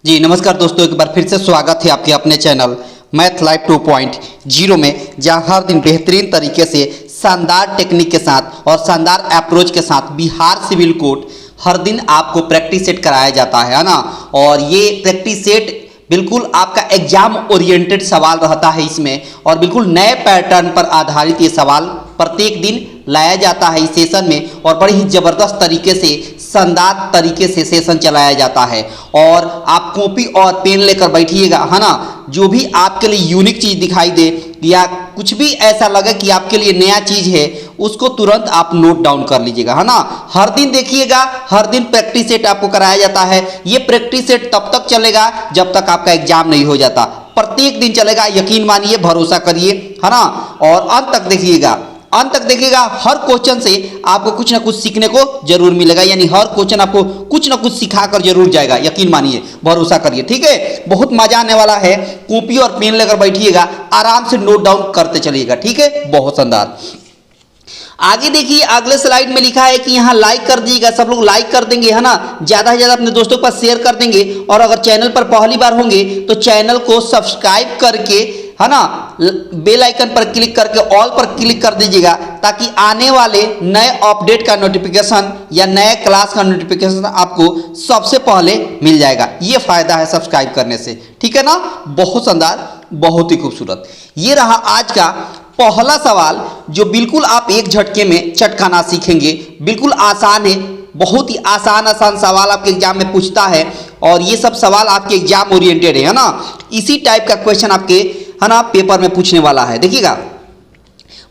जी नमस्कार दोस्तों, एक बार फिर से स्वागत है आपके अपने चैनल मैथ लाइव 2.0 में, जहां हर दिन बेहतरीन तरीके से शानदार टेक्निक के साथ और शानदार अप्रोच के साथ बिहार सिविल कोड हर दिन आपको प्रैक्टिस सेट कराया जाता है ना। और ये प्रैक्टिस सेट बिल्कुल आपका एग्जाम ओरिएंटेड सवाल रहता है इसमें, और बिल्कुल नए पैटर्न पर आधारित ये सवाल प्रत्येक दिन लाया जाता है इस सेशन में, और बड़ी ही ज़बरदस्त तरीके से शानदार तरीके से सेशन चलाया जाता है। और आप कॉपी और पेन लेकर बैठिएगा, है ना। जो भी आपके लिए यूनिक चीज़ दिखाई दे या कुछ भी ऐसा लगे कि आपके लिए नया चीज़ है, उसको तुरंत आप नोट डाउन कर लीजिएगा, है ना। हर दिन देखिएगा, हर दिन प्रैक्टिस सेट आपको कराया जाता है। ये प्रैक्टिस सेट तब तक चलेगा जब तक आपका एग्जाम नहीं हो जाता। प्रत्येक दिन चलेगा, यकीन मानिए, भरोसा करिए, है ना। और अंत तक देखिएगा, हर क्वेश्चन से आपको कुछ ना कुछ सीखने को जरूर मिलेगा, यानी हर क्वेश्चन आपको कुछ ना कुछ सिखाकर जरूर जाएगा, यकीन मानिए, भरोसा करिए, ठीक है। बहुत मजा आने वाला है। कॉपी और पेन लेकर बैठिएगा, आराम से नोट डाउन करते चलिएगा, ठीक है। बहुत शानदार। आगे देखिए, अगले स्लाइड में लिखा है कि यहाँ लाइक कर दीजिएगा, सब लोग लाइक कर देंगे, है ना। ज़्यादा से ज़्यादा अपने दोस्तों के पास शेयर कर देंगे, और अगर चैनल पर पहली बार होंगे तो चैनल को सब्सक्राइब करके, है ना, बेल आइकन पर क्लिक करके ऑल पर क्लिक कर दीजिएगा, ताकि आने वाले नए अपडेट का नोटिफिकेशन या नए क्लास का नोटिफिकेशन आपको सबसे पहले मिल जाएगा। ये फायदा है सब्सक्राइब करने से, ठीक है ना। बहुत शानदार, बहुत ही खूबसूरत। ये रहा आज का पहला सवाल, जो बिल्कुल आप एक झटके में चटकाना सीखेंगे। बिल्कुल आसान है, बहुत ही आसान सवाल आपके एग्जाम में पूछता है, और ये सब सवाल आपके एग्जाम ओरिएंटेड है ना। इसी टाइप का क्वेश्चन आपके, है ना, पेपर में पूछने वाला है। देखिएगा,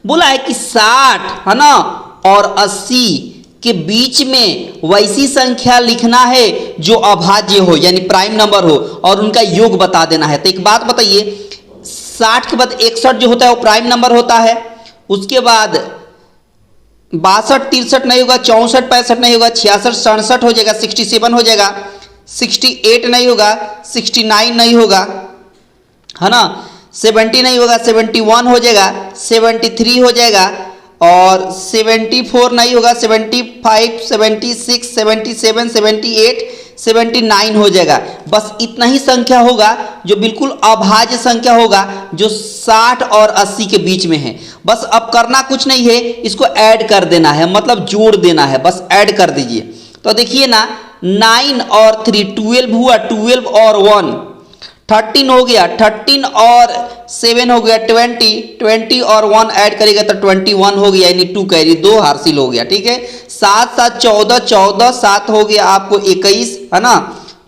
बोला है कि 60, है ना, और 80 के बीच में वैसी संख्या लिखना है जो अभाज्य हो, यानी प्राइम नंबर हो, और उनका योग बता देना है। तो एक बात बताइए, 60 के बाद 61 जो होता है वो प्राइम नंबर होता है। उसके बाद 62, 63 नहीं होगा, 64, 65 नहीं होगा, 66, 67 हो जाएगा, 67 हो जाएगा, 68 नहीं होगा, 69 नहीं होगा, है ना, 70 नहीं होगा, 71 हो जाएगा, 73 हो जाएगा, और 74 नहीं होगा, 75, 76, 77, 78, 79 हो जाएगा। बस इतना ही संख्या होगा जो बिल्कुल अभाज्य संख्या होगा, जो 60 और 80 के बीच में है। बस अब करना कुछ नहीं है, इसको ऐड कर देना है, मतलब जोड़ देना है, बस ऐड कर दीजिए। तो देखिए ना, 9 और 3 12 हुआ, 12 और 1 13 हो गया, 13 और 7 हो गया 20, 20 और 1 ऐड करेगा तो 21 हो गया, यानी 2 कैरी, 2 हासिल हो गया, ठीक है। 7 7 14, 14 7 हो गया आपको 21, है ना।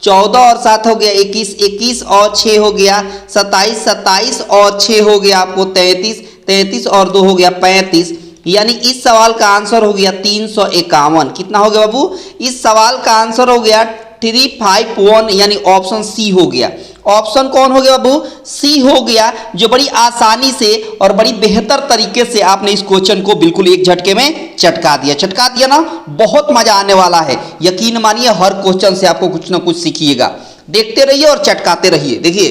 14 और 7 हो गया 21, 21 और 6 हो गया 27, 27 और 6 हो गया आपको 33, 33 और 2 हो गया 35, यानी इस सवाल का आंसर हो गया 351। कितना हो गया बाबू? इस सवाल का आंसर हो गया 351, यानी ऑप्शन सी हो गया। ऑप्शन कौन हो गया बाबू? सी हो गया, जो बड़ी आसानी से और बड़ी बेहतर तरीके से आपने इस क्वेश्चन को बिल्कुल एक झटके में चटका दिया ना। बहुत मजा आने वाला है, यकीन मानिए, हर क्वेश्चन से आपको कुछ ना कुछ सीखिएगा। देखते रहिए और चटकाते रहिए। देखिए,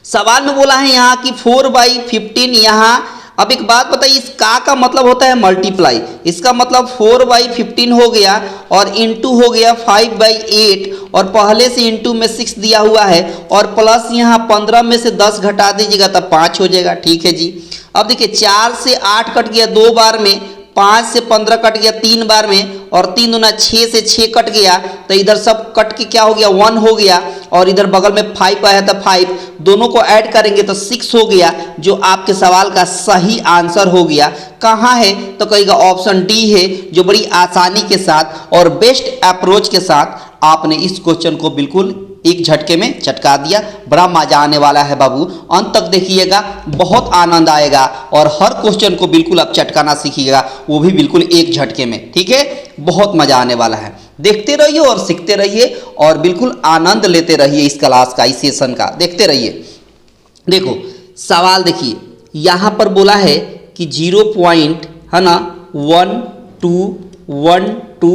सवाल में बोला है यहाँ कि 4/15, यहाँ अब एक बात बताइए, इस का मतलब होता है मल्टीप्लाई। इसका मतलब 4/15 हो गया, और इंटू हो गया 5/8, और पहले से इंटू में 6 दिया हुआ है, और प्लस यहाँ 15 में से 10 घटा दीजिएगा तब 5 हो जाएगा, ठीक है जी। अब देखिए, 4 से 8 कट गया 2 बार में, 5 से 15 कट गया 3 बार में, और 3 दूना 6 से 6 कट गया, तो इधर सब कट के क्या हो गया? 1 हो गया, और इधर बगल में 5 आया था 5, दोनों को ऐड करेंगे तो 6 हो गया, जो आपके सवाल का सही आंसर हो गया। कहाँ है? तो कहेगा ऑप्शन डी है, जो बड़ी आसानी के साथ और बेस्ट अप्रोच के साथ आपने इस क्वेश्चन को बिल्कुल एक झटके में चटका दिया। बड़ा मजा आने वाला है बाबू, अंत तक देखिएगा, बहुत आनंद आएगा, और हर क्वेश्चन को बिल्कुल आप चटकाना सीखिएगा, वो भी बिल्कुल एक झटके में, ठीक है। बहुत मजा आने वाला है। देखते रहिए और सीखते रहिए, और बिल्कुल आनंद लेते रहिए इस क्लास का, इस सेशन का। देखते रहिए। देखो सवाल, देखिए यहाँ पर बोला है कि 0 पॉइंट, है ना, 1 2 1 2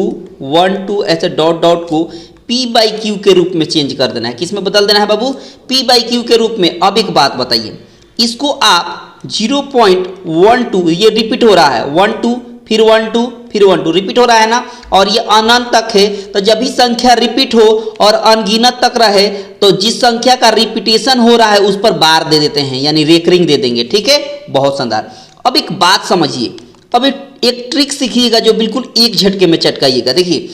1 2 ऐसे डॉट डॉट को P/Q के रूप में चेंज कर देना है। किस में बदल देना है बाबू? P/Q के रूप में। अब एक बात बताइए, इसको आप 0.12, ये रिपीट हो रहा है, 1 2 फिर 1 2 फिर 1 2 रिपीट हो रहा है ना, और ये अनंत तक है। तो जब भी संख्या रिपीट हो और अनगिनत तक रहे तो जिस संख्या का रिपीटेशन हो रहा है उस पर बार दे देते हैं, यानी रेकरिंग दे देंगे। ठीक है, बहुत शानदार। अब एक बात समझिए, अब एक ट्रिक सीखिएगा जो बिल्कुल एक झटके में चटकाइएगा। देखिए,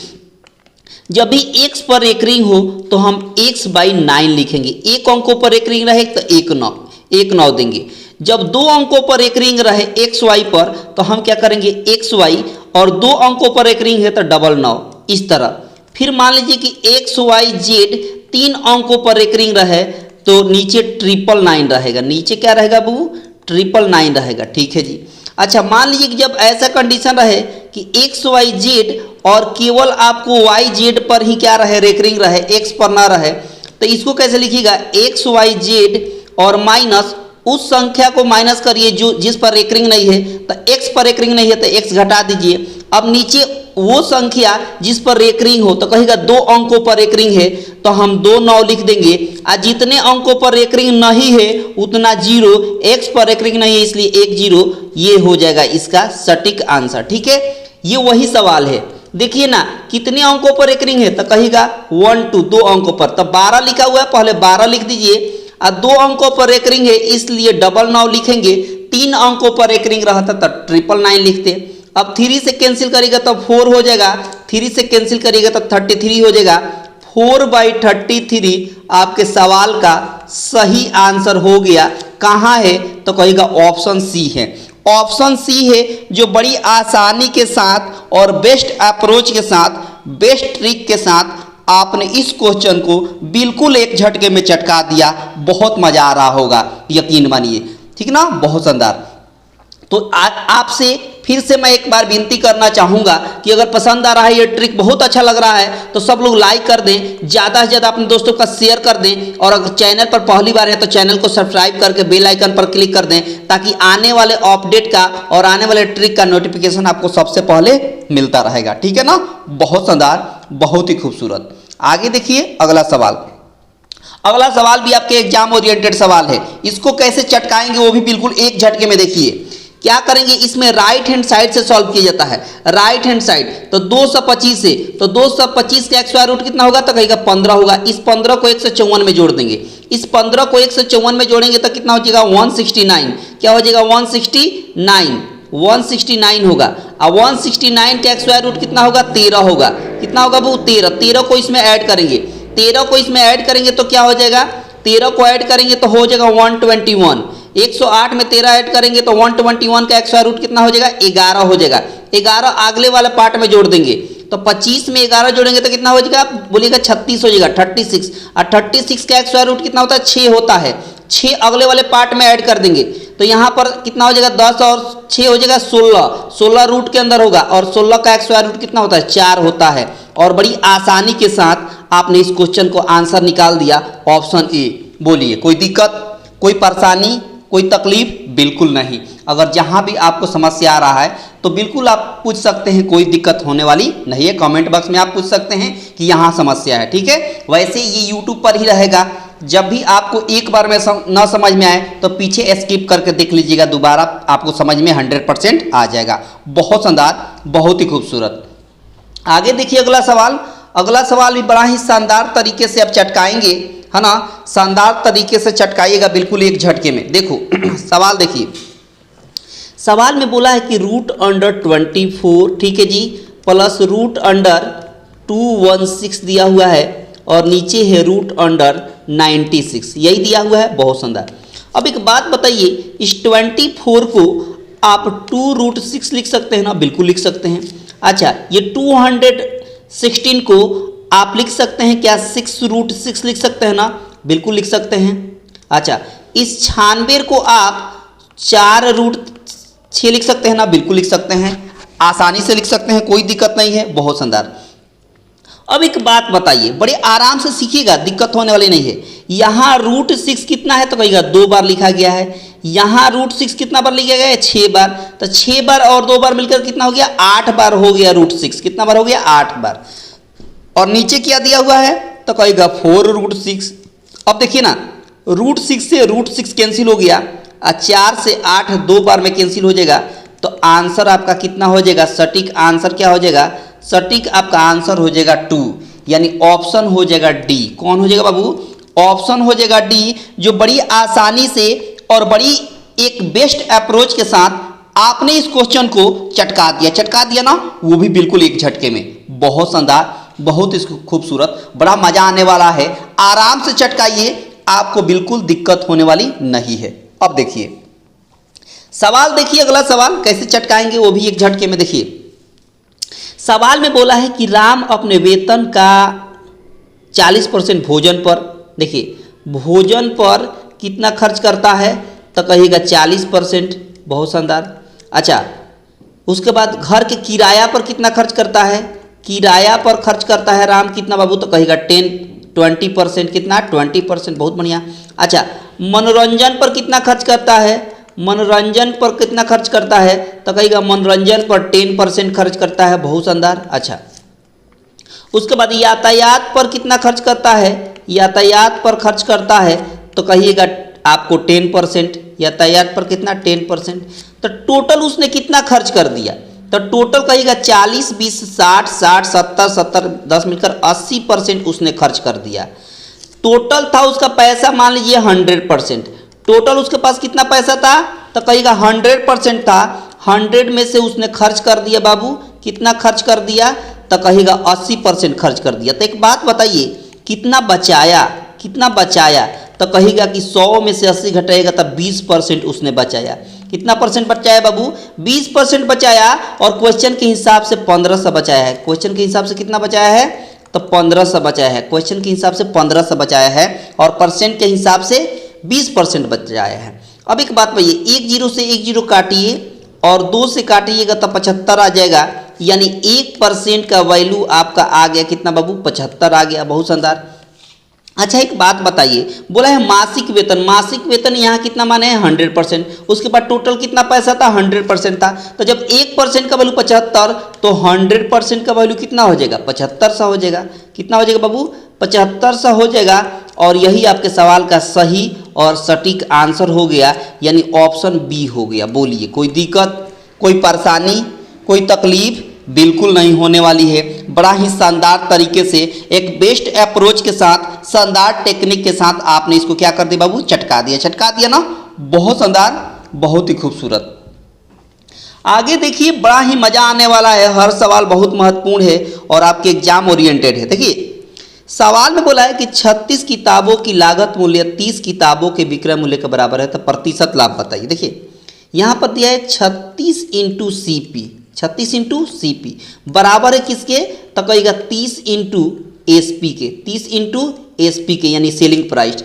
जब भी x पर रेकरिंग हो तो हम x/9 लिखेंगे। एक अंकों पर रेकरिंग रहे तो 1 9 देंगे। जब 2 अंकों पर रेकरिंग रहे xy पर तो हम क्या करेंगे, xy, और 2 अंकों पर रेकरिंग है तो 9 इस तरह। फिर मान लीजिए कि xyz 3 अंकों पर रेकरिंग रहे तो नीचे 999 रहेगा। नीचे क्या रहेगा बबू, 999 रहेगा। ठीक है जी। अच्छा, मान लीजिए कि जब ऐसा कंडीशन रहे कि xyz और केवल आपको yz पर ही क्या रहे, रेकरिंग रहे, x पर ना रहे, तो इसको कैसे लिखिएगा, xyz और माइनस उस संख्या को माइनस करिए जो जिस पर रेकरिंग नहीं है। तो x पर रेकरिंग नहीं है तो x घटा दीजिए। अब नीचे वो संख्या जिस पर रेकरिंग हो तो कहेगा 2 अंकों पर रेकरिंग है तो हम 2 9 लिख देंगे। और जितने अंकों पर रेकरिंग नहीं है उतना 0, x पर रेकरिंग नहीं है इसलिए 1 0, ये हो जाएगा इसका सटीक आंसर। ठीक है, ये वही सवाल है। देखिए ना, कितने अंकों पर रेकरिंग है तो कहेगा 1 2, 2 अंकों पर, तो 12 लिखा हुआ है, पहले 12 लिख दीजिए। और 2 अंकों पर रेकरिंग है इसलिए 999 लिखेंगे। 3 अंकों पर रेकरिंग रहता तो 999 लिखते। अब 3 से कैंसिल करेगा तो 4 हो जाएगा, 3 से कैंसिल करेगा तो 33 हो जाएगा। 4/33 आपके सवाल का सही आंसर हो गया। कहाँ है तो कहेगा ऑप्शन सी है। ऑप्शन सी है जो बड़ी आसानी के साथ और बेस्ट अप्रोच के साथ, बेस्ट ट्रिक के साथ आपने इस क्वेश्चन को बिल्कुल एक झटके में चटका दिया। बहुत मजा आ रहा होगा, यकीन मानिए। ठीक ना, बहुत शानदार। तो आपसे फिर से मैं एक बार विनती करना चाहूँगा कि अगर पसंद आ रहा है ये ट्रिक, बहुत अच्छा लग रहा है, तो सब लोग लाइक कर दें, ज़्यादा से ज़्यादा अपने दोस्तों का शेयर कर दें। और अगर चैनल पर पहली बार है तो चैनल को सब्सक्राइब करके बेल आइकन पर क्लिक कर दें, ताकि आने वाले अपडेट का और आने वाले ट्रिक का नोटिफिकेशन आपको सबसे पहले मिलता रहेगा। ठीक है ना, बहुत शानदार, बहुत ही खूबसूरत। आगे देखिए अगला सवाल। अगला सवाल भी आपके एग्जाम ओरिएंटेड सवाल है। इसको कैसे चटकाएंगे वो भी बिल्कुल एक झटके में। देखिए क्या करेंगे, इसमें राइट हैंड साइड से सॉल्व किया जाता है। राइट हैंड साइड तो 225 से, तो 225 का स्क्वायर रूट कितना होगा तो कहेगा 15 होगा। इस 15 को 154 में जोड़ देंगे। इस 15 को 154 में जोड़ेंगे तो कितना हो जाएगा 169। क्या हो जाएगा 169 होगा। अब 169 का स्क्वायर रूट कितना होगा 13 होगा। कितना होगा वो 13 को इसमें ऐड करेंगे। 13 को इसमें ऐड करेंगे तो क्या हो जाएगा, 13 को ऐड करेंगे तो हो जाएगा 121। 108 में 13 ऐड करेंगे तो 121 का स्क्वायर रूट कितना हो जाएगा 11 हो जाएगा। 11 अगले वाले पार्ट में जोड़ देंगे तो 25 में 11 जोड़ेंगे तो कितना हो जाएगा, बोलिएगा 36 हो जाएगा, 36। और 36 का स्क्वायर रूट कितना होता है 6 होता है। 6 अगले वाले पार्ट में ऐड कर देंगे तो यहाँ पर कितना हो जाएगा 10 और 6 हो जाएगा 16। 16 रूट के अंदर होगा और 16 का स्क्वायर रूट कितना होता है 4 होता है। और बड़ी आसानी के साथ आपने इस क्वेश्चन को आंसर निकाल दिया, ऑप्शन ए। बोलिए कोई दिक्कत, कोई परेशानी, कोई तकलीफ? बिल्कुल नहीं। अगर जहां भी आपको समस्या आ रहा है तो बिल्कुल आप पूछ सकते हैं, कोई दिक्कत होने वाली नहीं है। कमेंट बॉक्स में आप पूछ सकते हैं कि यहाँ समस्या है। ठीक है, वैसे ये यूट्यूब पर ही रहेगा। जब भी आपको एक बार में न समझ में आए तो पीछे स्किप करके देख लीजिएगा, दोबारा आपको समझ में 100% आ जाएगा। बहुत शानदार, बहुत ही खूबसूरत। आगे देखिए अगला सवाल। अगला सवाल भी बड़ा ही शानदार तरीके से आप चटकाएंगे, है ना, शानदार तरीके से चटकाइएगा बिल्कुल एक झटके में। देखो सवाल देखिए, सवाल में बोला है कि √24, ठीक है जी, प्लस √216 दिया हुआ है और नीचे है √96, यही दिया हुआ है। बहुत शानदार। अब एक बात बताइए, इस 24 को आप 2√6 लिख सकते हैं ना? बिल्कुल लिख सकते हैं। अच्छा, ये 216 को आप लिख सकते हैं क्या 6√6 लिख सकते हैं ना? बिल्कुल लिख सकते हैं। अच्छा, इस 96 को आप 4√6 लिख सकते हैं ना? बिल्कुल लिख सकते हैं, आसानी से लिख सकते हैं, कोई दिक्कत नहीं है। बहुत शानदार। अब एक बात बताइए, बड़े आराम से सीखिएगा, दिक्कत होने वाली नहीं है। यहाँ √6 कितना है तो कहिएगा 2 बार लिखा गया है। यहाँ √6 कितना बार लिखा गया है 6 बार। तो 6 बार और 2 बार मिलकर कितना हो गया 8 बार हो गया √6। कितना बार हो गया 8 बार। और नीचे क्या दिया हुआ है तो कहेगा 4√6। अब देखिए ना, √6 से √6 कैंसिल हो गया, 4 से 8 2 बार में कैंसिल हो जाएगा, तो आंसर आपका कितना हो जाएगा, सटीक आंसर क्या हो जाएगा, सटीक आपका आंसर हो जाएगा 2, यानी ऑप्शन हो जाएगा डी। कौन हो जाएगा बाबू, ऑप्शन हो जाएगा डी, जो बड़ी आसानी से और बड़ी एक बेस्ट अप्रोच के साथ आपने इस क्वेश्चन को चटका दिया ना, वो भी बिल्कुल एक झटके में। बहुत शानदार, बहुत इसको खूबसूरत, बड़ा मजा आने वाला है। आराम से चटकाइए, आपको बिल्कुल दिक्कत होने वाली नहीं है। अब देखिए सवाल, देखिए अगला सवाल कैसे चटकाएंगे, वो भी एक झटके में। देखिए सवाल में बोला है कि राम अपने वेतन का 40% भोजन पर, देखिए भोजन पर कितना खर्च करता है, तो कहिएगा 40%। बहुत शानदार। अच्छा, उसके बाद घर के किराया पर कितना खर्च करता है, किराया पर खर्च करता है राम कितना बाबू, तो कहिएगा 20%। कितना, 20%। बहुत बढ़िया। अच्छा, मनोरंजन पर कितना खर्च करता है, मनोरंजन पर कितना खर्च करता है, तो कहिएगा मनोरंजन पर 10% खर्च करता है। बहुत शानदार। अच्छा, उसके बाद यातायात पर कितना खर्च करता है, यातायात पर खर्च करता है तो कहिएगा आपको 10%। यातायात पर कितना, 10%। तो टोटल उसने कितना खर्च कर दिया, तो टोटल कहिएगा 40, 20, 60, 60, 70, 70, 10 मिलकर 80% उसने खर्च कर दिया। टोटल था उसका पैसा, मान लीजिए 100%। टोटल उसके पास कितना पैसा था, तो कहिएगा 100% था। 100 में से उसने खर्च कर दिया बाबू, कितना खर्च कर दिया, तो कहिएगा 80% खर्च कर दिया। तो एक बात बताइए, कितना बचाया, कितना बचाया, तो कहिएगा कि 100 में से 80 घटाएगा तब 20% उसने बचाया। कितना परसेंट बचाया बाबू, 20% बचाया। और क्वेश्चन के हिसाब से 1500 बचाया है। क्वेश्चन के हिसाब से कितना बचाया है, तो 1500 बचाया है। क्वेश्चन के हिसाब से 1500 बचाया है और परसेंट के हिसाब से 20% बचाया है। अब एक बात बताइए, 1 0 से 1 0 काटिए और 2 से काटिएगा तो 75 आ जाएगा, यानी 1% का वैल्यू आपका आ गया कितना बाबू, 75 आ गया। बहुत शानदार। अच्छा, एक बात बताइए, बोला है मासिक वेतन, मासिक वेतन यहाँ कितना माने है 100%। उसके बाद टोटल कितना पैसा था, 100% था। तो जब 1% का वैल्यू 75, तो 100% का वैल्यू कितना हो जाएगा, 7500 हो जाएगा। कितना हो जाएगा बाबू, 7500 हो जाएगा। और यही आपके सवाल का सही और सटीक आंसर हो गया, यानी ऑप्शन बी हो गया। बोलिए कोई दिक्कत, कोई परेशानी, कोई तकलीफ बिल्कुल नहीं होने वाली है। बड़ा ही शानदार तरीके से एक बेस्ट अप्रोच के साथ, शानदार टेक्निक के साथ आपने इसको क्या कर दिया बाबू, चटका दिया ना। बहुत शानदार, बहुत ही खूबसूरत। आगे देखिए, बड़ा ही मजा आने वाला है। हर सवाल बहुत महत्वपूर्ण है और आपके एग्जाम ओरिएंटेड है। देखिए सवाल में बोला है कि 36 किताबों की लागत मूल्य 30 किताबों के विक्रय मूल्य के बराबर है, तो प्रतिशत लाभ बताइए। देखिए यहाँ पर दिया है 36 इंटू CP, 36 इंटू CP बराबर है किसके, तो कहिएगा 30 इंटू SP के, 30 इंटू SP के, यानी सेलिंग प्राइस।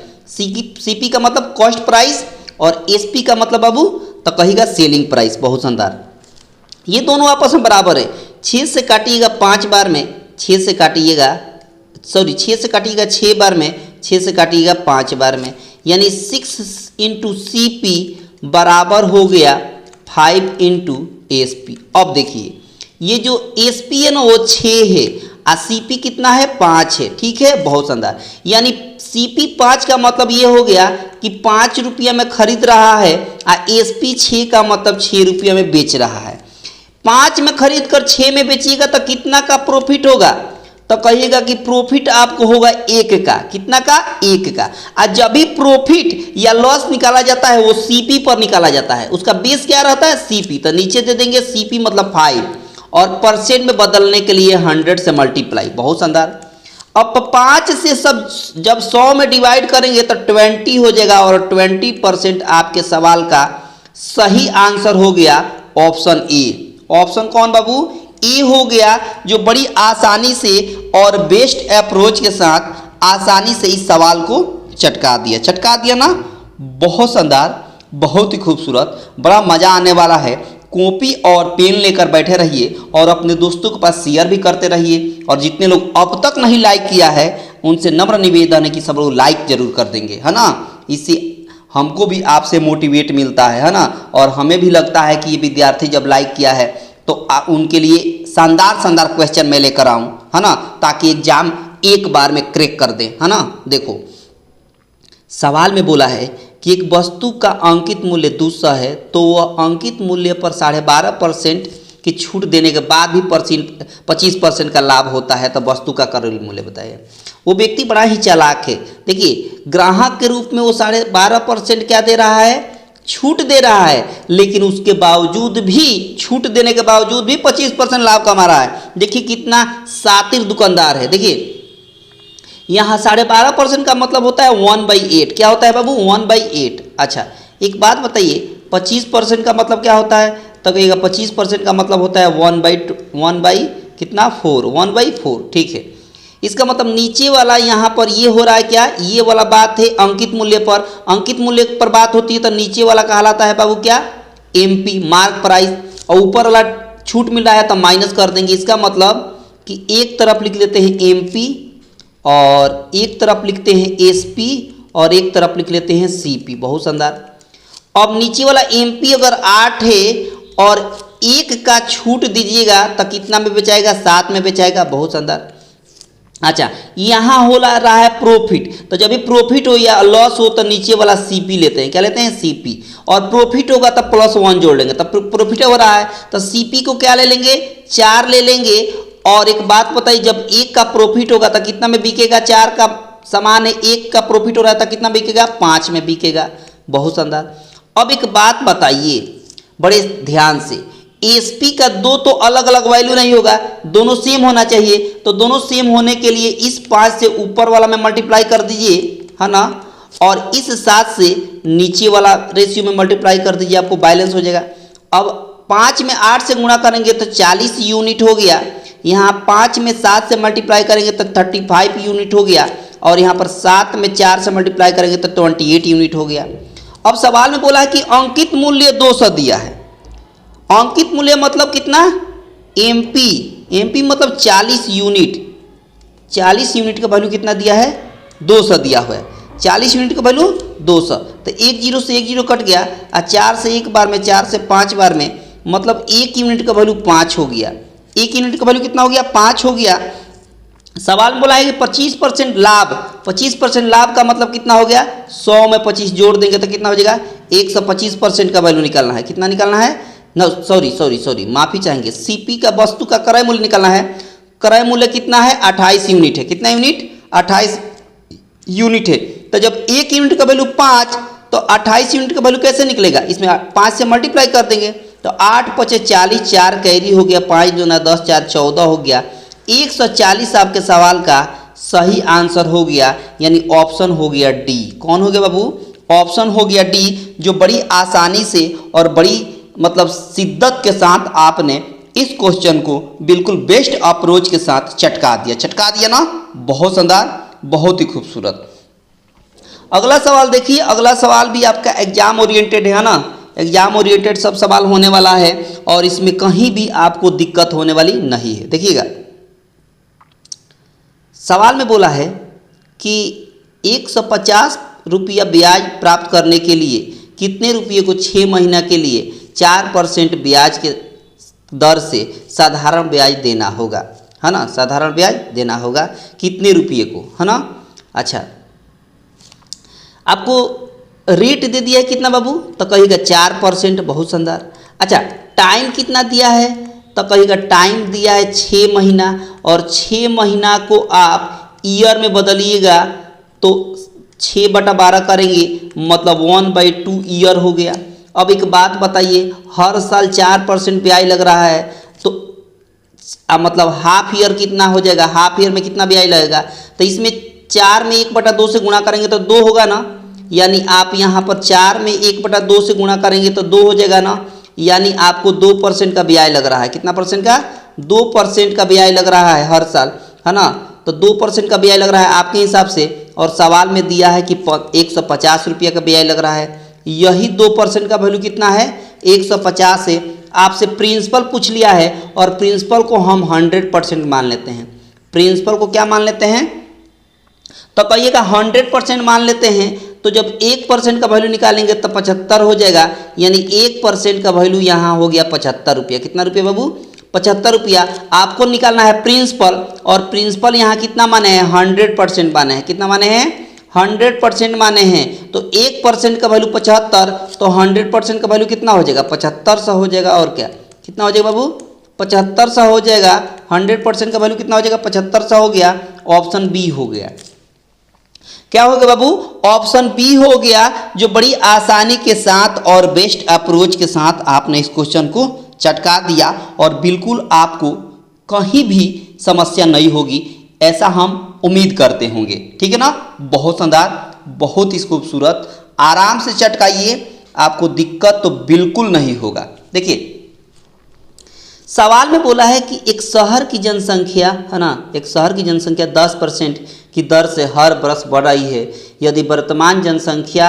CP का मतलब कॉस्ट प्राइस और SP का मतलब बाबू तो कहिएगा सेलिंग प्राइस। बहुत शानदार। ये दोनों आपस में बराबर है। 6 से काटिएगा 5 बार में, 6 से काटिएगा 6 से काटिएगा 6 बार में, 6 से काटिएगा 5 बार में, यानी 6 इंटू CP बराबर हो गया 5 इंटू SP। अब देखिए ये जो SP है ना वो 6 है और CP कितना है, 5 है। ठीक है, बहुत शानदार। यानी CP 5 का मतलब ये हो गया कि 5 रुपया में खरीद रहा है और SP 6 का मतलब 6 रुपया में बेच रहा है। 5 में खरीद कर 6 में बेचिएगा तो कितना का प्रॉफिट होगा, तो कहिएगा कि प्रॉफिट आपको होगा 1 का। कितना का, 1 का। और जब भी प्रॉफिट या लॉस निकाला जाता है वो CP पर निकाला जाता है। उसका बेस क्या रहता है, CP। तो नीचे दे देंगे CP मतलब 5 और परसेंट में बदलने के लिए 100 से मल्टीप्लाई। बहुत शानदार। अब 5 से सब जब 100 में डिवाइड करेंगे तो 20 हो जाएगा और 20% आपके सवाल का सही आंसर हो गया ऑप्शन ए। ऑप्शन कौन बाबू, ए हो गया, जो बड़ी आसानी से और बेस्ट अप्रोच के साथ आसानी से इस सवाल को चटका दिया ना। बहुत शानदार, बहुत ही खूबसूरत, बड़ा मजा आने वाला है। कॉपी और पेन लेकर बैठे रहिए और अपने दोस्तों के पास शेयर भी करते रहिए। और जितने लोग अब तक नहीं लाइक किया है उनसे नम्र निवेदन है कि सब लोग लाइक जरूर कर देंगे, है ना। इससे हमको भी आपसे मोटिवेट मिलता है ना, और हमें भी लगता है कि ये विद्यार्थी जब लाइक किया है तो उनके लिए शानदार शानदार क्वेश्चन मैं लेकर आऊँ, है ना, ताकि एग्जाम एक बार में क्रैक कर दें, है ना। देखो सवाल में बोला है कि एक वस्तु का अंकित मूल्य 200 है तो वह अंकित मूल्य पर 12.5% की छूट देने के बाद भी 25% का लाभ होता है, तो वस्तु का क्रय मूल्य बताइए। वो व्यक्ति बड़ा ही चालाक है। देखिए, ग्राहक के रूप में वो 12.5% क्या दे रहा है, छूट दे रहा है, लेकिन उसके बावजूद भी, छूट देने के बावजूद भी 25% लाभ कमा रहा है। देखिए कितना शातिर दुकानदार है। देखिए यहाँ 12.5% का मतलब होता है 1/8। क्या होता है बाबू, 1/8। अच्छा, एक बात बताइए, 25% का मतलब क्या होता है, तो कहिएगा 25% का मतलब होता है 1/4। ठीक है, इसका मतलब नीचे वाला यहाँ पर ये हो रहा है क्या, ये वाला बात है अंकित मूल्य पर। अंकित मूल्य पर बात होती है तो नीचे वाला कहलाता है बाबू क्या, MP, मार्क प्राइस, और ऊपर वाला छूट मिल रहा है तो माइनस कर देंगे। इसका मतलब कि एक तरफ लिख लेते हैं MP और एक तरफ लिखते हैं SP और एक तरफ लिख लेते हैं CP। बहुत शानदार। अब नीचे वाला MP अगर 8 है और 1 का छूट दीजिएगा तो कितना में बेचाएगा, 7 में बेचाएगा। बहुत शानदार। अच्छा, यहाँ हो रहा है प्रॉफिट, तो जब भी प्रॉफिट हो या लॉस हो तो नीचे वाला CP लेते हैं। क्या लेते हैं, CP। और प्रॉफिट होगा तब +1 जोड़ लेंगे, तब प्रॉफिट हो रहा है तो CP को क्या ले लेंगे, 4 ले लेंगे। और एक बात बताइए, जब 1 का प्रॉफिट होगा तो कितना में बिकेगा, 4 का सामान है, 1 का प्रॉफिट हो रहा है तो कितना बिकेगा, 5 में बिकेगा। बहुत शानदार। अब एक बात बताइए बड़े ध्यान से, SP का 2 तो अलग अलग वैल्यू नहीं होगा, दोनों सेम होना चाहिए। तो दोनों सेम होने के लिए इस 5 से ऊपर वाला में मल्टीप्लाई कर दीजिए, है ना, और इस 7 से नीचे वाला रेशियो में मल्टीप्लाई कर दीजिए, आपको बैलेंस हो जाएगा। अब 5 में 8 से गुणा करेंगे तो 40 यूनिट हो गया। यहाँ 5 में 7 से मल्टीप्लाई करेंगे तो 35 यूनिट हो गया। और यहाँ पर 7 में 4 से मल्टीप्लाई करेंगे तो 28 यूनिट हो गया। अब सवाल में बोला है कि अंकित मूल्य 200 दिया है। अंकित मूल्य मतलब कितना, MP मतलब 40 यूनिट। 40 यूनिट का वैल्यू कितना दिया है, 200 दिया हुआ है। 40 यूनिट का वैल्यू 200, तो 1 0 से 1 0 कट गया, और 4 से 1 बार में, 4 से 5 बार में, मतलब 1 यूनिट का वैल्यू 5 हो गया। 1 यूनिट का वैल्यू कितना हो गया, 5 हो गया। सवाल में बोला है कि 25% लाभ। 25% लाभ का मतलब कितना हो गया, 100 में 25 जोड़ देंगे तो कितना हो जाएगा, 125% का वैल्यू निकालना है। कितना निकालना है, सॉरी माफी चाहेंगे, CP का वस्तु का क्रय मूल्य निकालना है। क्रय मूल्य कितना है, 28 यूनिट है। कितना यूनिट, 28 यूनिट है। तो जब 1 यूनिट का वैल्यू 5, तो 28 यूनिट का वैल्यू कैसे निकलेगा, इसमें 5 से मल्टीप्लाई कर देंगे तो 8 × 5 = 40, 4 कैरी हो गया, 5 × 2 = 10, 4 = 14 हो गया। 140 आपके सवाल का सही आंसर हो गया, यानी ऑप्शन हो गया D। कौन हो गया बाबू, ऑप्शन हो गया D, जो बड़ी आसानी से और बड़ी मतलब शिद्दत के साथ आपने इस क्वेश्चन को बिल्कुल बेस्ट अप्रोच के साथ चटका दिया ना। बहुत शानदार, बहुत ही खूबसूरत। अगला सवाल देखिए, अगला सवाल भी आपका एग्जाम ओरिएंटेड है ना, एग्जाम ओरिएंटेड सब सवाल होने वाला है और इसमें कहीं भी आपको दिक्कत होने वाली नहीं है। देखिएगा, सवाल में बोला है कि 150 रुपया ब्याज प्राप्त करने के लिए कितने रुपये को 6 महीना के लिए 4% ब्याज के दर से साधारण ब्याज देना होगा, है ना, साधारण ब्याज देना होगा कितने रुपये को, है ना। अच्छा, आपको रेट दे दिया है कितना बाबू, तो कहिएगा 4%। बहुत शानदार। अच्छा, टाइम कितना दिया है, तो कहिएगा टाइम दिया है 6 महीना, और 6 महीना को आप ईयर में बदलिएगा तो 6/12 करेंगे, मतलब 1/2 ईयर हो गया। अब एक बात बताइए, हर साल 4% ब्याज लग रहा है, तो मतलब हाफ ईयर कितना हो जाएगा, हाफ ईयर में कितना ब्याज लगेगा, तो इसमें 4 में 1/2 से गुणा करेंगे तो 2 होगा ना, यानी आप यहाँ पर 4 में 1/2 से गुणा करेंगे तो 2 हो जाएगा ना, यानी आपको 2% का ब्याज लग रहा है। कितना परसेंट का, 2% का ब्याज लग रहा है हर साल, है ना। तो 2% का ब्याज लग रहा है आपके हिसाब से, और सवाल में दिया है कि 150 रुपया का ब्याज लग रहा है। यही 2% का वैल्यू कितना है, 150 है। आपसे प्रिंसिपल पूछ लिया है और प्रिंसिपल को हम 100% मान लेते हैं। प्रिंसिपल को क्या मान लेते हैं, तो कहिएगा 100% मान लेते हैं। तो जब 1% का वैल्यू निकालेंगे तो 75 हो जाएगा, यानी 1% का वैल्यू यहाँ हो गया 75 रुपया। कितना रुपया बाबू, 75 रुपया। आपको निकालना है प्रिंसिपल, और प्रिंसिपल यहाँ कितना माने हैं, 100% माने हैं। कितना माने हैं, 100% माने हैं तो 1% का वैल्यू 75, तो 100% का वैल्यू कितना हो जाएगा 75 हो जाएगा। और क्या कितना हो जाएगा बाबू 75 हो जाएगा। 100% का वैल्यू कितना हो जाएगा 75 हो गया। ऑप्शन बी हो गया। क्या हो गया बाबू ऑप्शन बी हो गया, जो बड़ी आसानी के साथ और बेस्ट अप्रोच के साथ आपने इस क्वेश्चन को चटका दिया और बिल्कुल आपको कहीं भी समस्या नहीं होगी, ऐसा हम उम्मीद करते होंगे। ठीक है ना, बहुत शानदार, बहुत ही खूबसूरत, आराम से चटकाइए, आपको दिक्कत तो बिल्कुल नहीं होगा। देखिए सवाल में बोला है कि एक शहर की जनसंख्या है ना, एक शहर की जनसंख्या 10% की दर से हर वर्ष बढ़ रही है। यदि वर्तमान जनसंख्या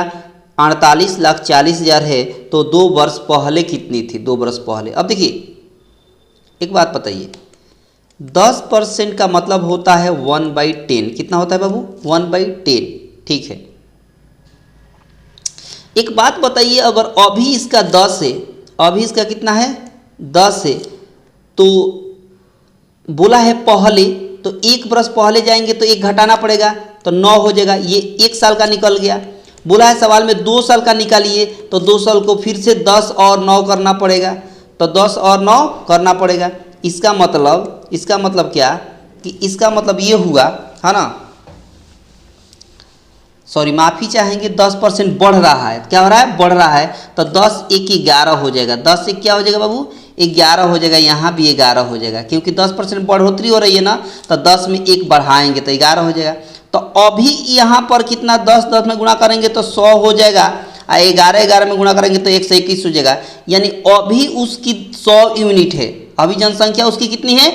48,40,000 है तो 2 वर्ष पहले कितनी थी, 2 वर्ष पहले। अब देखिए एक बात बताइए, 10% का मतलब होता है 1/10। कितना होता है बाबू 1/10। ठीक है, एक बात बताइए, अगर अभी इसका 10 है, अभी इसका कितना है 10 है, तो बोला है पहले, तो 1 वर्ष पहले जाएंगे तो 1 घटाना पड़ेगा तो 9 हो जाएगा। ये 1 साल का निकल गया। बोला है सवाल में 2 साल का निकालिए, तो 2 साल को फिर से 10 और 9 करना पड़ेगा, तो 10 और 9 करना पड़ेगा। इसका मतलब क्या कि इसका मतलब ये हुआ है ना, सॉरी माफ़ी चाहेंगे, 10% बढ़ रहा है। क्या हो रहा है बढ़ रहा है, तो 10 1 11 हो जाएगा। 10 से क्या हो जाएगा बाबू 11 हो जाएगा, यहाँ भी 11 हो जाएगा, क्योंकि 10% बढ़ोतरी हो रही है ना, तो 10 में 1 बढ़ाएंगे तो 11 हो जाएगा। तो अभी यहाँ पर कितना 10 में गुणा करेंगे तो 100 हो जाएगा, और 11 में गुणा करेंगे तो 121 हो जाएगा। यानी अभी उसकी 100 यूनिट है, अभी जनसंख्या उसकी कितनी है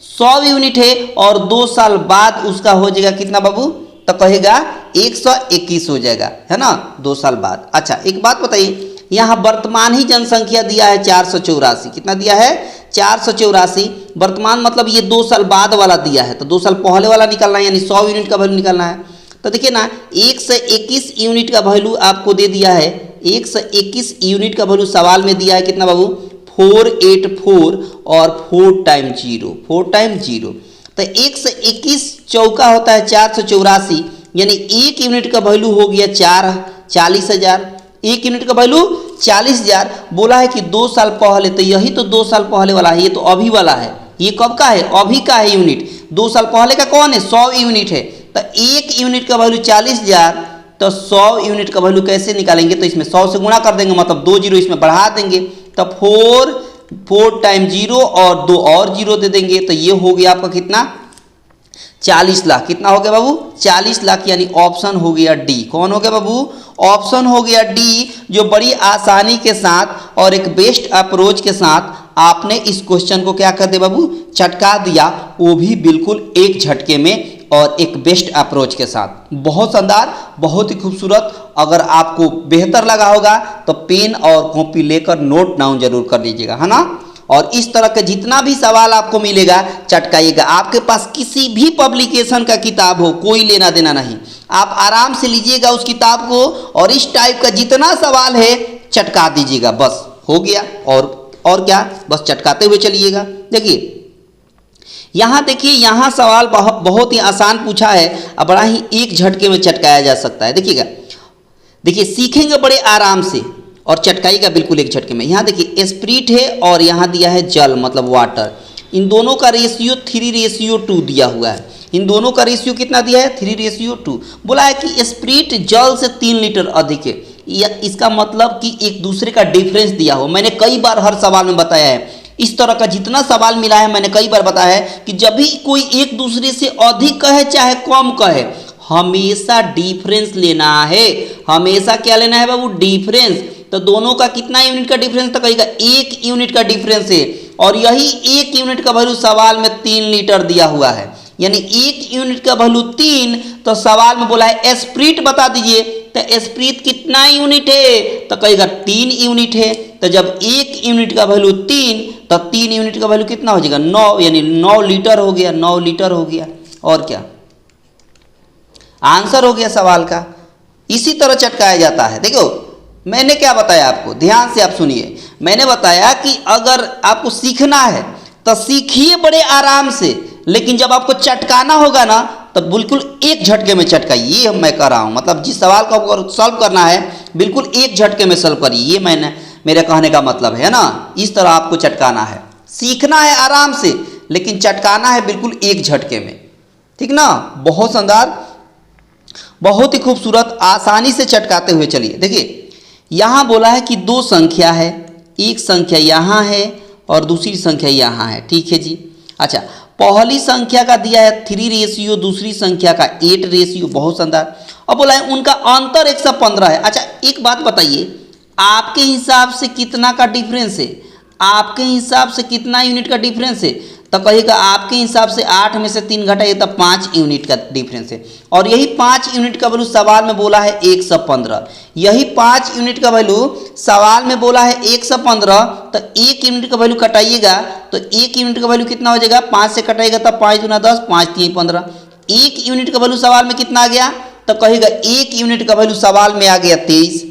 100 यूनिट है, और 2 साल बाद उसका हो जाएगा कितना बाबू, तो कहेगा 121 हो जाएगा, है ना 2 साल बाद। अच्छा एक बात बताइए, यहाँ वर्तमान ही जनसंख्या दिया है 484। कितना दिया है 484। वर्तमान मतलब ये 2 साल बाद वाला दिया है, तो 2 साल पहले वाला निकालना है, यानी 100 यूनिट का वैल्यू निकालना है। तो देखिए ना 121 यूनिट का वैल्यू आपको दे दिया है। 121 यूनिट का वैल्यू सवाल में दिया है कितना बाबू 484 और 4 टाइम 0। तो 121 चौका होता है 484, यानी 1 यूनिट का वैल्यू हो गया 40,000। 1 यूनिट का वैल्यू 40,000। बोला है कि 2 साल पहले, तो यही तो 2 साल पहले वाला है, ये तो अभी वाला है। ये कब का है अभी का है यूनिट। 2 साल पहले का कौन है 100 यूनिट है। तो 1 यूनिट का वैल्यू 40,000, तो 100 यूनिट का वैल्यू कैसे निकालेंगे, तो इसमें 100 से गुणा कर देंगे, मतलब 2 जीरो इसमें बढ़ा देंगे, तो 4 टाइम 0 और 2 और 0 दे देंगे, तो ये हो गया आपका कितना 40 लाख। कितना हो गया बाबू 40 लाख, यानी ऑप्शन हो गया डी। कौन हो गया बाबू ऑप्शन हो गया डी, जो बड़ी आसानी के साथ और एक बेस्ट अप्रोच के साथ आपने इस क्वेश्चन को क्या कर दिया बाबू चटका दिया, वो भी बिल्कुल एक झटके में और एक बेस्ट अप्रोच के साथ। बहुत शानदार, बहुत ही खूबसूरत। अगर आपको बेहतर लगा होगा तो पेन और कॉपी लेकर नोट डाउन जरूर कर लीजिएगा, है ना। और इस तरह के जितना भी सवाल आपको मिलेगा चटकाइएगा। आपके पास किसी भी पब्लिकेशन का किताब हो, कोई लेना देना नहीं, आप आराम से लीजिएगा उस किताब को और इस टाइप का जितना सवाल है चटका दीजिएगा, बस हो गया। और क्या, बस चटकाते हुए चलिएगा। देखिए यहाँ देखिए, यहाँ सवाल बहुत ही आसान पूछा है और बड़ा ही एक झटके में चटकाया जा सकता है। देखिएगा, देखिए सीखेंगे बड़े आराम से और चटकाइएगा बिल्कुल एक झटके में। यहाँ देखिए स्प्रिट है और यहाँ दिया है जल मतलब वाटर। इन दोनों का रेशियो 3:2 दिया हुआ है। इन दोनों का रेशियो कितना दिया है 3:2। बोला है कि स्प्रिट जल से 3 लीटर अधिक है। इसका मतलब कि एक दूसरे का डिफरेंस दिया हो। मैंने कई बार हर सवाल में बताया है, इस तरह का जितना सवाल मिला है मैंने कई बार बताया है कि जब भी कोई एक दूसरे से अधिक कहे चाहे कम कहे, हमेशा डिफरेंस लेना है। हमेशा क्या लेना है बाबू डिफरेंस। तो दोनों का कितना यूनिट का डिफरेंस, तो कहेगा 1 यूनिट का डिफरेंस है, और यही 1 यूनिट का वैल्यू सवाल में 3 लीटर दिया हुआ है, यानी 1 यूनिट का वैल्यू 3। तो सवाल में बोला है स्प्रिट बता दीजिए, तो स्प्रिट कितना यूनिट है, तो कहेगा 3 यूनिट है। तो जब 1 यूनिट का वैल्यू 3, तो 3 यूनिट का वैल्यू कितना हो जाएगा 9, यानी 9 लीटर हो गया, 9 लीटर हो गया। और क्या आंसर हो गया सवाल का। इसी तरह चटकाया जाता है। देखो मैंने क्या बताया आपको, ध्यान से आप सुनिए। मैंने बताया कि अगर आपको सीखना है तो सीखिए बड़े आराम से, लेकिन जब आपको चटकाना होगा ना तो बिल्कुल एक झटके में चटकाइए, ये मैं कह रहा हूँ। मतलब जिस सवाल को आपको सॉल्व करना है बिल्कुल एक झटके में सॉल्व करिए, ये मेरे कहने का मतलब है ना। इस तरह आपको चटकाना है, सीखना है आराम से, लेकिन चटकाना है बिल्कुल एक झटके में, ठीक ना। बहुत शानदार, बहुत ही खूबसूरत, आसानी से चटकाते हुए चलिए। देखिए यहाँ बोला है कि दो संख्या है, एक संख्या यहाँ है और दूसरी संख्या यहाँ है, ठीक है जी। अच्छा, पहली संख्या का दिया है 3 रेशियो, दूसरी संख्या का 8 रेशियो, बहुत शानदार। अब बोला है उनका अंतर 115 है। अच्छा एक बात बताइए, आपके हिसाब से कितना का डिफरेंस है? आपके हिसाब से कितना यूनिट का डिफरेंस है? तो कहेगा आपके हिसाब से 8 में से 3 घटाइए तो 5 यूनिट का डिफरेंस है। और यही 5 यूनिट का वैल्यू सवाल में बोला है 115। यही 5 यूनिट का वैल्यू सवाल में बोला है 115, तो 1 यूनिट का वैल्यू कटाइएगा तो 1 यूनिट का वैल्यू कितना हो जाएगा? 5 से कटाइएगा तब 5 दूना 10, 5 3 15। 1 यूनिट का वैल्यू सवाल में कितना आ गया? तो कहेगा 1 यूनिट का वैल्यू सवाल में आ गया 23।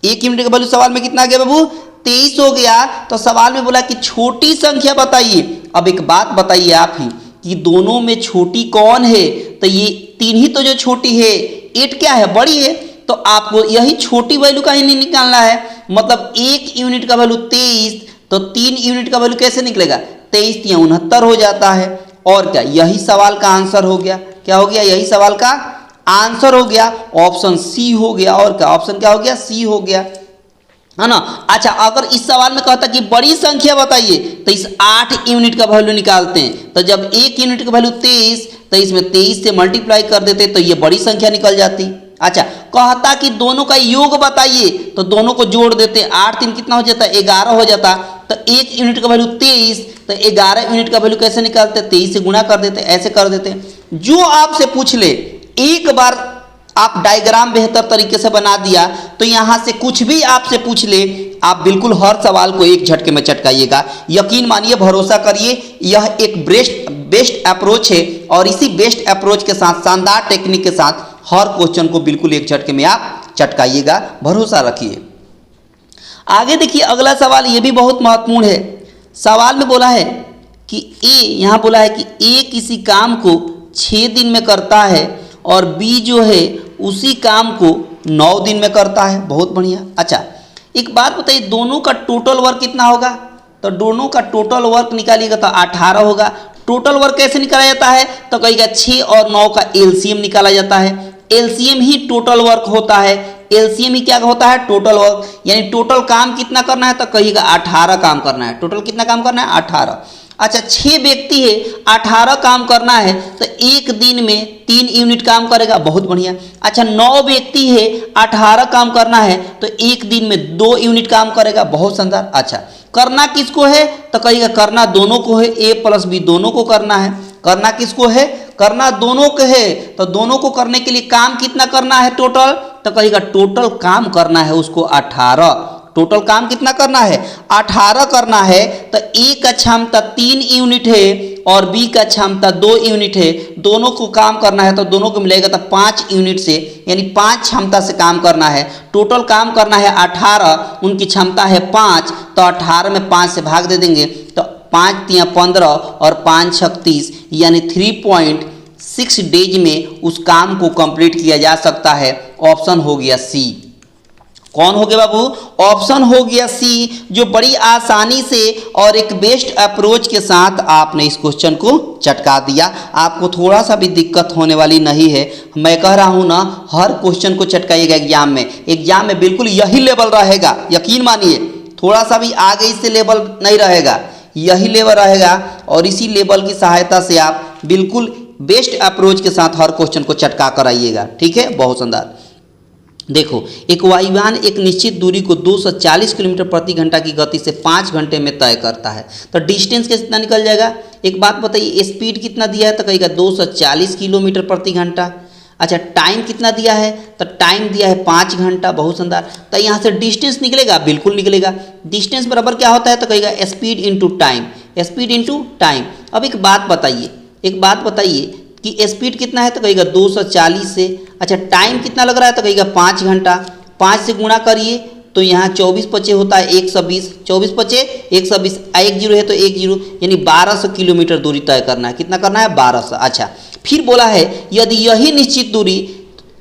1 यूनिट का वैल्यू सवाल में कितना आ गया बाबू? 23 हो गया। तो सवाल में बोला कि छोटी संख्या बताइए। अब एक बात बताइए आप ही कि दोनों में छोटी कौन है? तो ये 3 ही तो जो छोटी है, 8 क्या है? बड़ी है। तो आपको यही छोटी वैल्यू का ही नहीं निकालना है। मतलब 1 यूनिट का वैल्यू 23, तो 3 यूनिट का वैल्यू कैसे निकलेगा? 23 या 69 हो जाता है। और क्या, यही सवाल का आंसर हो गया। क्या हो गया? यही सवाल का आंसर हो गया, ऑप्शन सी हो गया। और क्या, ऑप्शन क्या हो गया? सी हो गया, है ना। अच्छा, अगर इस सवाल में कहता कि बड़ी संख्या बताइए तो इस 8 यूनिट का वैल्यू निकालते हैं। तो जब 1 यूनिट का वैल्यू 23, तो इसमें 23 से मल्टीप्लाई कर देते तो ये बड़ी संख्या निकल जाती। अच्छा, कहता कि दोनों का योग बताइए तो दोनों को जोड़ देते, 8 3 कितना हो जाता? 11 हो जाता। तो 1 यूनिट का वैल्यू 23, तो 11 यूनिट का वैल्यू कैसे निकालते? 23 से गुणा कर देते, ऐसे कर देते। जो आपसे पूछ ले, एक बार आप डायग्राम बेहतर तरीके से बना दिया तो यहाँ से कुछ भी आपसे पूछ ले, आप बिल्कुल हर सवाल को एक झटके में चटकाइएगा। यकीन मानिए, भरोसा करिए, यह एक बेस्ट अप्रोच है। और इसी बेस्ट अप्रोच के साथ, शानदार टेक्निक के साथ हर क्वेश्चन को बिल्कुल एक झटके में आप चटकाइएगा, भरोसा रखिए। आगे देखिए, अगला सवाल ये भी बहुत महत्वपूर्ण है। सवाल में बोला है कि ए, यहाँ बोला है कि ए किसी काम को 6 दिन में करता है और बी जो है उसी काम को 9 दिन में करता है। बहुत बढ़िया। अच्छा, एक बात बताइए, दोनों का टोटल वर्क कितना होगा? तो दोनों का टोटल वर्क निकालिएगा तो 18 होगा। टोटल वर्क कैसे निकाला जाता है? तो कहिएगा 6 और 9 का एलसीएम निकाला जाता है। एलसीएम ही टोटल वर्क होता है। एलसीएम ही क्या होता है? Total work. यानी टोटल काम कितना करना है? तो कहिएगा 18 काम करना है। टोटल कितना काम करना है? 18। अच्छा, 6 व्यक्ति है, 18 काम करना है तो एक दिन में 3 यूनिट काम करेगा। बहुत बढ़िया। अच्छा, 9 व्यक्ति है, 18 काम करना है तो एक दिन में 2 यूनिट काम करेगा। बहुत शानदार। अच्छा, करना किसको है? तो कहिएगा करना दोनों को है, ए प्लस बी दोनों को करना है। करना किसको है? करना दोनों को है। तो दोनों को करने के लिए काम कितना करना है टोटल? तो कहिएगा टोटल काम करना है उसको 18। टोटल काम कितना करना है? 18 करना है। तो ए का क्षमता 3 यूनिट है और बी का क्षमता 2 यूनिट है। दोनों को काम करना है तो दोनों को मिलेगा तो 5 यूनिट से, यानी 5 क्षमता से काम करना है। टोटल काम करना है 18, उनकी क्षमता है 5, तो 18 में 5 से भाग दे देंगे तो 5 3 15 और 5 6 30, यानी 3.6 डेज में उस काम को कंप्लीट किया जा सकता है। ऑप्शन हो गया सी। कौन हो गया बाबू? ऑप्शन हो गया सी, जो बड़ी आसानी से और एक बेस्ट अप्रोच के साथ आपने इस क्वेश्चन को चटका दिया। आपको थोड़ा सा भी दिक्कत होने वाली नहीं है। मैं कह रहा हूँ ना, हर क्वेश्चन को चटकाइएगा एग्जाम में। एग्जाम में बिल्कुल यही लेवल रहेगा, यकीन मानिए, थोड़ा सा भी आगे इससे लेवल नहीं रहेगा, यही लेवल रहेगा। और इसी लेवल की सहायता से आप बिल्कुल बेस्ट अप्रोच के साथ हर क्वेश्चन को चटका कर आइएगा। ठीक है, बहुत शानदार। देखो, एक वायुयान एक निश्चित दूरी को 240 किलोमीटर प्रति घंटा की गति से 5 घंटे में तय करता है, तो डिस्टेंस कितना निकल जाएगा? एक बात बताइए, स्पीड कितना दिया है? तो कहेगा 240 किलोमीटर प्रति घंटा। अच्छा, टाइम कितना दिया है? तो टाइम दिया है 5 घंटा। बहुत शानदार। तो यहाँ से डिस्टेंस निकलेगा, बिल्कुल निकलेगा। डिस्टेंस बराबर क्या होता है? तो कहेगा speed into time, speed into time. अब एक बात बताइए कि स्पीड कितना है? तो कहेगा 240 से। अच्छा, टाइम कितना लग रहा है? तो कहेगा 5 घंटा। 5 से गुणा करिए तो यहाँ 24 पचे होता है 120, 24 पचे 120, 1 जीरो है तो 1 जीरो, यानी 1200 किलोमीटर दूरी तय करना है। कितना करना है? 1200। अच्छा, फिर बोला है यदि यही निश्चित दूरी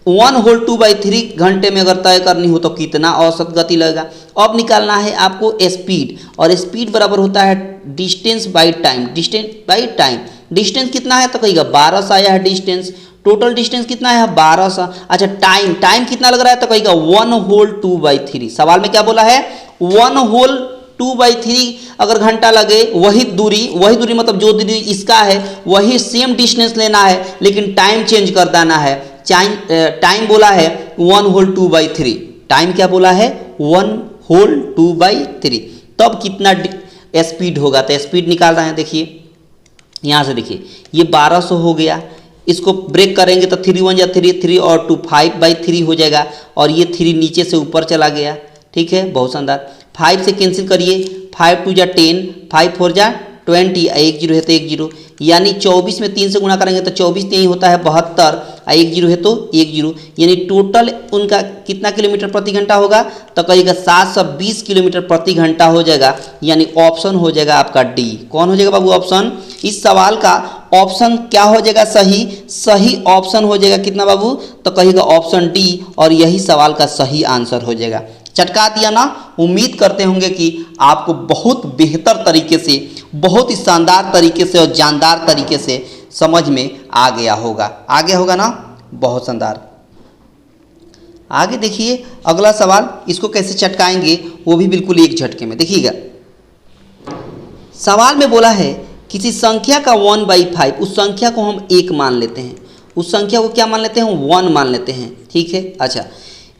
1 होल 2/3 घंटे में अगर तय करनी हो तो कितना औसत गति लगेगा। अब निकालना है आपको स्पीड, और स्पीड बराबर होता है distance by time. Distance by time, distance कितना है तो कहिएगा 1200 आया है डिस्टेंस। टोटल डिस्टेंस कितना है 1200। अच्छा टाइम कितना लग रहा है तो कहिएगा 1 होल 2/3। सवाल में क्या बोला है 1 होल 2/3 अगर घंटा लगे, वही दूरी मतलब जो दूरी इसका है वही सेम डिस्टेंस लेना है, लेकिन टाइम चेंज कर देना है। टाइम बोला है 1 होल 2/3। टाइम क्या बोला है 1 होल 2/3। तब कितना स्पीड होगा, तो स्पीड निकाल रहे हैं। देखिए यहाँ से देखिए ये 1200 हो गया, इसको ब्रेक करेंगे तो 3 1 या 3 3 और 2 5/3 हो जाएगा, और ये 3 नीचे से ऊपर चला गया। ठीक है, बहुत शानदार। 5 से कैंसिल करिए, 5 2 जा 10, 5 4 जा 20, 1 0 है तो 1 0, यानी 24 में 3 से गुणा करेंगे तो 24 यही होता है 72, 1 0 है तो 1 0, यानी टोटल उनका कितना किलोमीटर प्रति घंटा होगा तो कहिएगा 720 किलोमीटर प्रति घंटा हो जाएगा, यानी ऑप्शन हो जाएगा आपका डी। कौन हो जाएगा बाबू ऑप्शन? इस सवाल का ऑप्शन क्या हो जाएगा? सही ऑप्शन हो जाएगा कितना बाबू तो कहिएगा ऑप्शन डी, और यही सवाल का सही आंसर हो जाएगा। चटका दिया ना। उम्मीद करते होंगे कि आपको बहुत बेहतर तरीके से, बहुत ही शानदार तरीके से और जानदार तरीके से समझ में आ गया होगा ना। बहुत शानदार। आगे देखिए अगला सवाल, इसको कैसे चटकाएंगे वो भी बिल्कुल एक झटके में देखिएगा। सवाल में बोला है किसी संख्या का 1/5, उस संख्या को हम 1 मान लेते हैं, उस संख्या को क्या मान लेते हैं 1 मान लेते हैं। ठीक है, अच्छा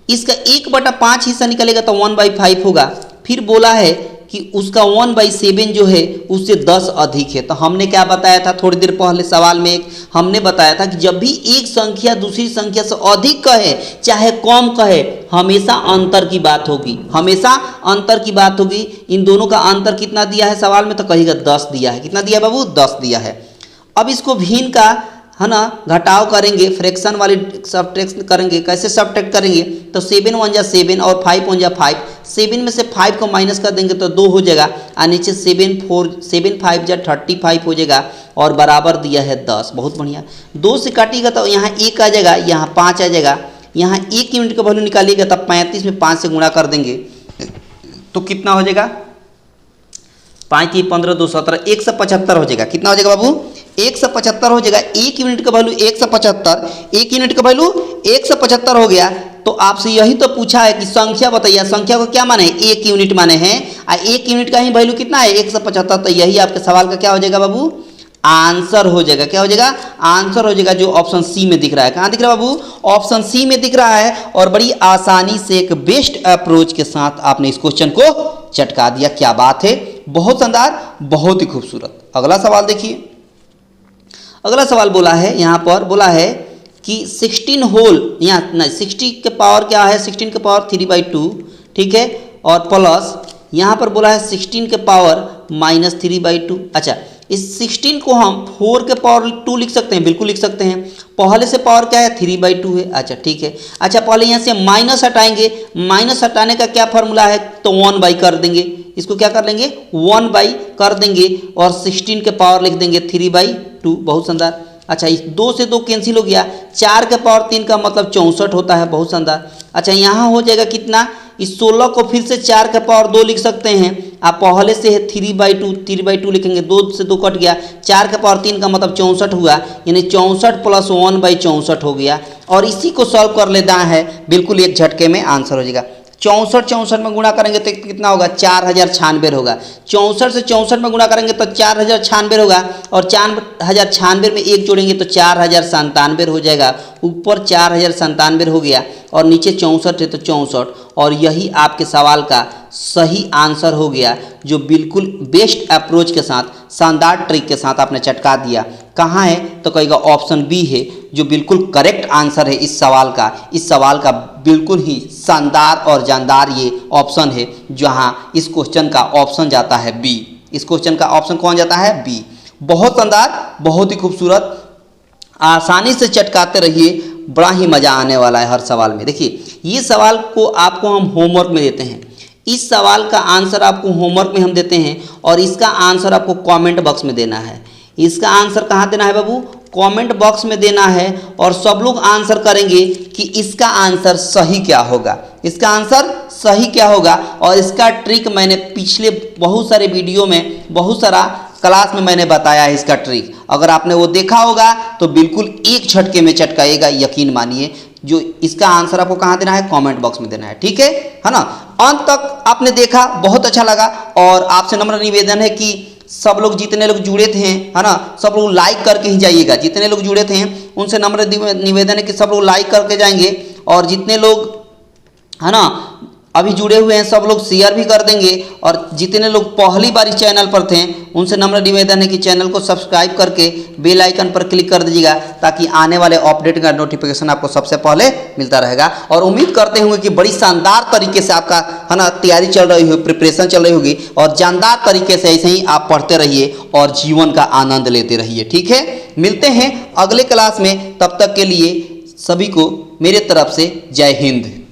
इसका 1/5 हिस्सा निकलेगा तो 1/5 होगा। फिर बोला है कि उसका 1/7 जो है उससे 10 अधिक है। तो हमने क्या बताया था थोड़ी देर पहले सवाल में, हमने बताया था कि जब भी एक संख्या दूसरी संख्या से अधिक कहे चाहे कम कहे, हमेशा अंतर की बात होगी, हमेशा अंतर की बात होगी। इन दोनों का अंतर कितना दिया है सवाल में तो कहिएगा 10 दिया है। कितना दिया है बाबू? 10 दिया है। अब इसको भिन्न का है ना घटाव करेंगे, फ्रैक्शन वाली सब्ट्रैक्शन करेंगे। कैसे सब्ट्रैक्ट करेंगे तो 7 1 जा 7 और 5 1 जा 5, 7 में से 5 को माइनस कर देंगे तो 2 हो जाएगा, और नीचे 7 5 जा 35 हो जाएगा, और बराबर दिया है 10। बहुत बढ़िया। 2 से काटिएगा तो यहाँ 1 आ जाएगा, यहाँ 5 आ जाएगा, यहाँ 1 यूनिट का वैल्यू निकालिएगा तब 35 में 5 से गुणा कर देंगे तो कितना हो जाएगा 5 की 15 2 17, 175 हो जाएगा। कितना हो जाएगा बाबू? 175 हो जाएगा। 1 यूनिट का वैल्यू 175, 1 यूनिट का वैल्यू 175 हो गया। तो आपसे यही तो पूछा है कि संख्या बताइए, संख्या को क्या माने 1 यूनिट माने हैं, और 1 यूनिट का ही वैल्यू कितना है 175। तो यही आपके सवाल का क्या हो जाएगा बाबू? आंसर हो जाएगा। क्या हो जाएगा? आंसर हो जाएगा, जो ऑप्शन सी में दिख रहा है। कहाँ दिख रहा है बाबू? ऑप्शन सी में दिख रहा है, और बड़ी आसानी से एक बेस्ट अप्रोच के साथ आपने इस क्वेश्चन को चटका दिया। क्या बात है, बहुत शानदार, बहुत ही खूबसूरत। अगला सवाल देखिए। अगला सवाल बोला है, यहाँ पर बोला है कि 16 होल, यहाँ नहीं 60 के पावर क्या है 16 के पावर 3/2, ठीक है, और प्लस यहाँ पर बोला है 16 के पावर -3/2। अच्छा इस 16 को हम 4 के पावर 2 लिख सकते हैं, बिल्कुल लिख सकते हैं। पहले से पावर क्या है 3/2 है। अच्छा ठीक है। अच्छा पहले यहाँ से माइनस हटाएंगे, माइनस हटाने का क्या फॉर्मूला है तो 1/, कर देंगे इसको, क्या कर लेंगे 1/, कर देंगे, और 16 के पावर लिख देंगे 3/2। बहुत शानदार। अच्छा इस 2 से 2 कैंसिल हो गया, 4 के पावर 3 का मतलब 64 होता है। बहुत शानदार। अच्छा यहाँ हो जाएगा कितना, इस 16 को फिर से 4 के पावर 2 लिख सकते हैं। आप पहले से है 3/2 लिखेंगे, 2 से 2 कट गया, 4 के पावर 3 का मतलब 64 हुआ, यानी 64 + 1/64 हो गया। और इसी को सॉल्व कर लेना है, बिल्कुल एक झटके में आंसर हो जाएगा। 64 में गुणा करेंगे तो कितना होगा 4096 होगा। 64 से 64 में गुणा करेंगे तो 4096 होगा, और 4096 में 1 जोड़ेंगे तो 4097 हो जाएगा। ऊपर 4097 हो गया और नीचे 64 है तो 64, और यही आपके सवाल का सही आंसर हो गया, जो बिल्कुल बेस्ट अप्रोच के साथ, शानदार ट्रिक के साथ आपने चटका दिया। कहाँ है तो कहेगा ऑप्शन बी है, जो बिल्कुल करेक्ट आंसर है इस सवाल का। इस सवाल का बिल्कुल ही शानदार और जानदार ये ऑप्शन है, जहाँ इस क्वेश्चन का ऑप्शन जाता है बी। इस क्वेश्चन का ऑप्शन कौन जाता है? बी। बहुत शानदार, बहुत ही खूबसूरत। आसानी से चटकाते रहिए, बड़ा ही मज़ा आने वाला है हर सवाल में। देखिए ये सवाल को आपको हम होमवर्क में देते हैं, इस सवाल का आंसर आपको होमवर्क में हम देते हैं, और इसका आंसर आपको कमेंट बॉक्स में देना है। इसका आंसर कहाँ देना है बाबू? कमेंट बॉक्स में देना है और सब लोग आंसर करेंगे कि इसका आंसर सही क्या होगा, इसका आंसर सही क्या होगा। और इसका ट्रिक मैंने पिछले बहुत सारे वीडियो में, बहुत सारा क्लास में मैंने बताया है इसका ट्रिक। अगर आपने वो देखा होगा तो बिल्कुल एक झटके में चटकाएगा, यकीन मानिए। जो इसका आंसर आपको कहाँ देना है, कमेंट बॉक्स में देना है, ठीक है ना। अंत तक आपने देखा, बहुत अच्छा लगा। और आपसे नम्र निवेदन है कि सब लोग, जितने लोग जुड़े थे, है ना, सब लोग लाइक करके ही जाइएगा। जितने लोग जुड़े थे उनसे नम्र निवेदन है कि सब लोग लाइक करके जाएंगे। और जितने लोग, है ना, अभी जुड़े हुए हैं सब लोग शेयर भी कर देंगे। और जितने लोग पहली बार इस चैनल पर थे उनसे नम्र निवेदन है कि चैनल को सब्सक्राइब करके बेल आइकन पर क्लिक कर दीजिएगा, ताकि आने वाले अपडेट का नोटिफिकेशन आपको सबसे पहले मिलता रहेगा। और उम्मीद करते होंगे कि बड़ी शानदार तरीके से आपका, है ना, तैयारी चल रही होगी, प्रिपरेशन चल रही होगी। और जानदार तरीके से ऐसे ही आप पढ़ते रहिए और जीवन का आनंद लेते रहिए, ठीक है। मिलते हैं अगले क्लास में, तब तक के लिए सभी को मेरे तरफ से जय हिंद।